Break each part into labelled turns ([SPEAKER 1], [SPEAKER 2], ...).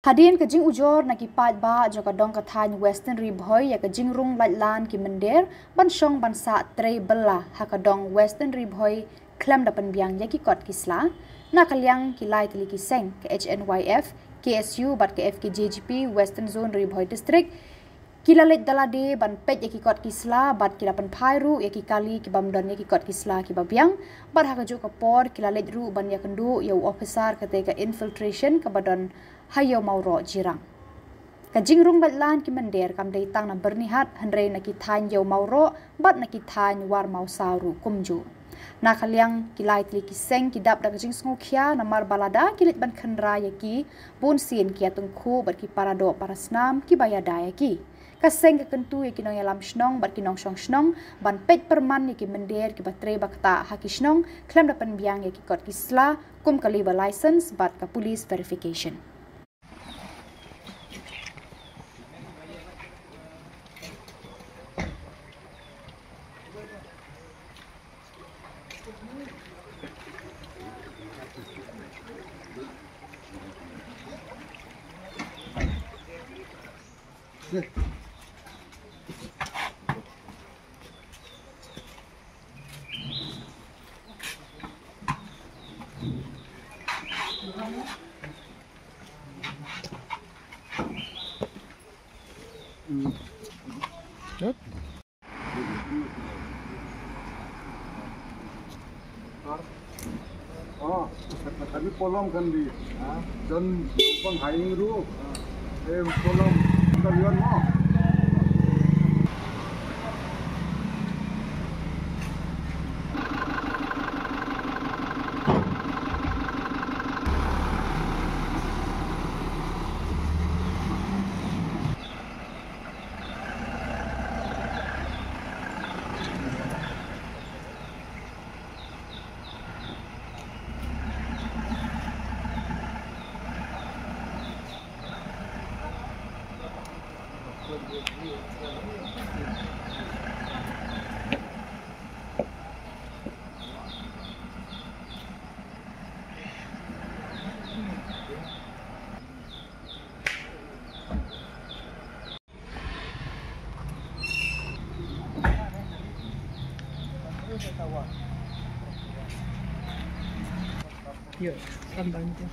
[SPEAKER 1] Hadin ke jing ujor na ki pat ba jo ka dong ka than western ribhoy ya ka jing rung lan ki Mynder ban shong ban sa tre bella ha ka dong western ribhoy klam da pan biang ya ki kot kisla na kalyang ki lai tili ki Seng ke HNYF KSU bat ke FKJGP western zone ribhoy district kilalet dalade ban pet ya ki kot kisla bat kila pan phairu ya ki kali ki bamdon ya ki kot kisla ki babiang bat ha ka jo ka por kilalet ru ban ya kendu ya officer kate ka infiltration ka badon hayo mauro jirang ka jingrung batlan ki Mynder kam dei tang na bernihat hanre na ki than yo mauro bat na ki than war mau sauru kumju na kalyang kilai tli ki Seng ki dap da jing sngokya na mar balada kilit ban Khynra ya ki bun sin ki atung khu bat ki parado parasnam ki bayada ya ki ka Seng ka kentu ya ki nong yalam shnong bat ki nong shong shnong ban pet perman ya ki Mynder ki batre bakta haki shnong klam da pan biang ya ki kot ki sla kum ka liver license bat ka police verification.
[SPEAKER 2] Good.
[SPEAKER 3] Oh, tadi polom kan di, dan penghaing ru, polom kalian mau.
[SPEAKER 2] Yuk, tambah itu.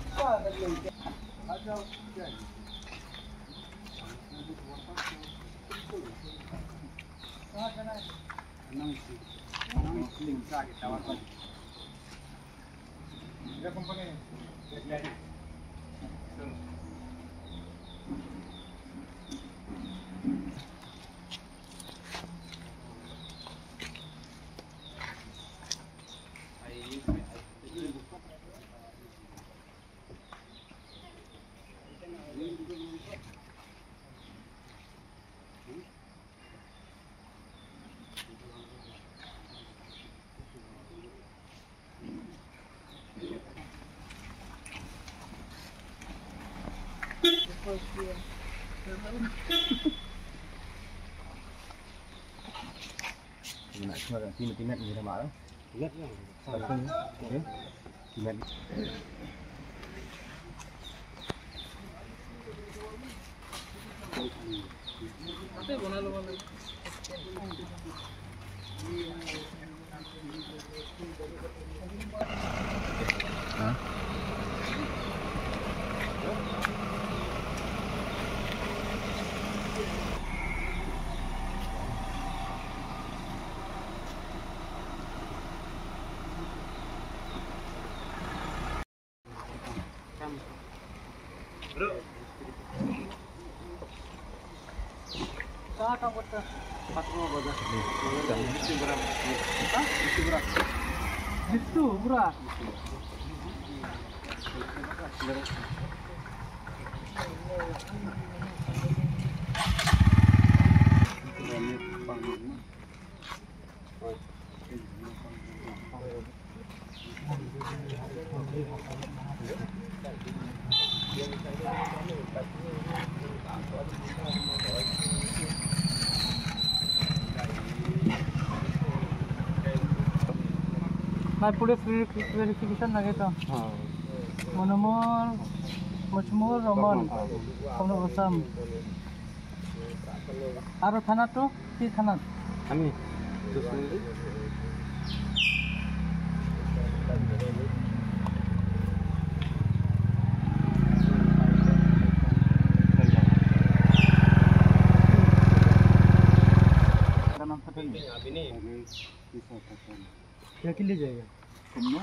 [SPEAKER 4] Nak cuma pinat ni sama lah. Pinat lah. Pinat.
[SPEAKER 2] Apa guna lo mana? Bro. Saan kamu tu? Patro baga. Itu berapa? Hah? Itu berapa? Itu berapa? My police verification lagi tu. Nomor Mujmur Roman Khanglad Osam Aro Thana to ki Thana
[SPEAKER 4] আমি
[SPEAKER 2] Ganam Patel
[SPEAKER 4] ini
[SPEAKER 2] क्या के लिए जाएगा घूमना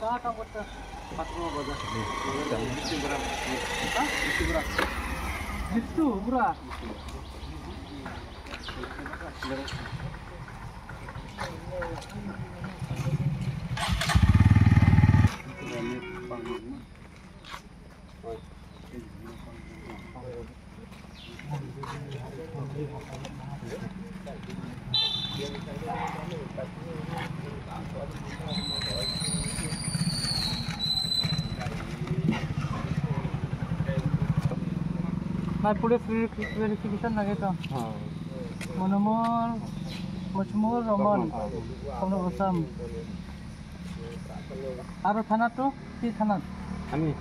[SPEAKER 2] कहाँ पड़ता
[SPEAKER 3] Patro baga. Itu berapa? Itu berapa?
[SPEAKER 2] Itu berapa? Nah, police verification lagi tu. Nomor Mujmur Roman Khanglad Osam Aro Thana tu ki Thana
[SPEAKER 4] আমি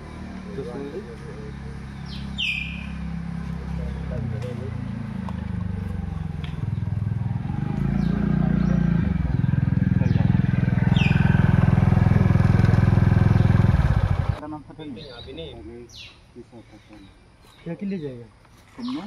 [SPEAKER 2] Ganam Patel
[SPEAKER 4] ini
[SPEAKER 2] क्या के लिए जाएगा घूमना